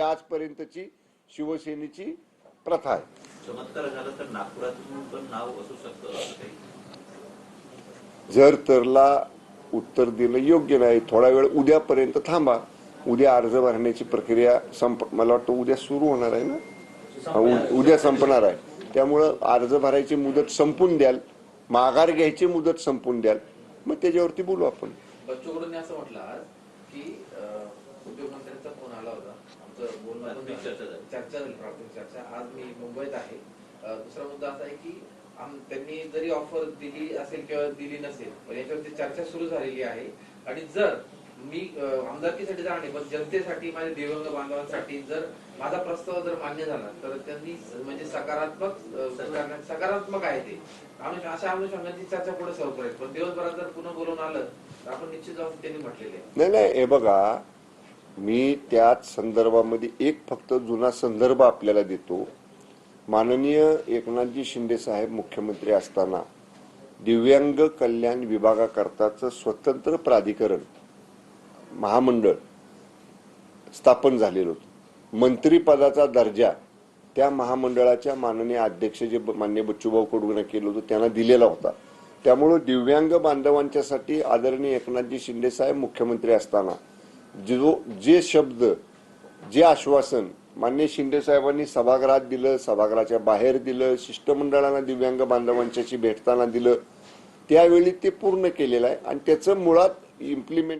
आजपर्यंतची शिवसेनेची प्रथा आहे. चमत्कार झाला तर नागपुरातून पण नाव असू शकतं असं काही? जर तरला उत्तर दिलं योग्य नाही. थोडा वेळ उद्यापर्यंत थांबा. उद्या अर्ज भरण्याची प्रक्रिया मला वाटतं उद्या सुरू होणार आहे ना, उद्या संपणार आहे. त्यामुळं अर्ज भरायची मुदत संपून द्याल, माघार घ्यायची मुदत संपून द्याल, मग त्याच्यावरती बोलू आपण. बच्चू कडूंनी असं म्हटलं आज की उद्योगमंत्र्यांचा फोन आला होता, आमचं बोलणं चर्चा झाली, प्राथमिक चर्चा. आज मी मुंबईत आहे. दुसरा मुद्दा असा आहे की त्यांनी जरी ऑफर दिली असेल किंवा दिली नसेल, पण याच्यावरती चर्चा सुरू झालेली आहे. आणि जर मी आमदारकीसाठी जाणार नाही, पण जनतेसाठी, माझ्या दिव्यांग बांधवांसाठी जर माझा प्रस्ताव जर मान्य झाला तर त्यांनी म्हणजे सकारात्मक आहे ते. अशा अनुषंगाची चर्चा पुढे सुरू करेल. पण दिवसभरात जर पुन्हा बोलून आलं तर आपण निश्चित जाऊन त्यांनी म्हटलेले नाही, हे बघा, मी त्याच संदर्भामध्ये एक फक्त जुना संदर्भ आपल्याला देतो. माननीय एकनाथजी शिंदे साहेब मुख्यमंत्री असताना दिव्यांग कल्याण विभागाकरताच स्वतंत्र प्राधिकरण महामंडळ स्थापन झालेलं होतं. मंत्रिपदाचा दर्जा त्या महामंडळाच्या माननीय अध्यक्ष जे माननीय बच्चूभाऊ कडूंना केलं होतं त्यांना दिलेला होता. त्यामुळं दिव्यांग बांधवांच्यासाठी आदरणीय एकनाथजी शिंदे साहेब मुख्यमंत्री असताना जे शब्द, जे आश्वासन माननीय शिंदे साहेबांनी सभागृहात दिलं, सभागृहाच्या बाहेर दिलं, शिष्टमंडळांना दिव्यांग बांधवांच्याशी भेटताना दिलं, त्यावेळी ते पूर्ण केलेलं आहे. आणि त्याचं मुळात इम्प्लिमेंट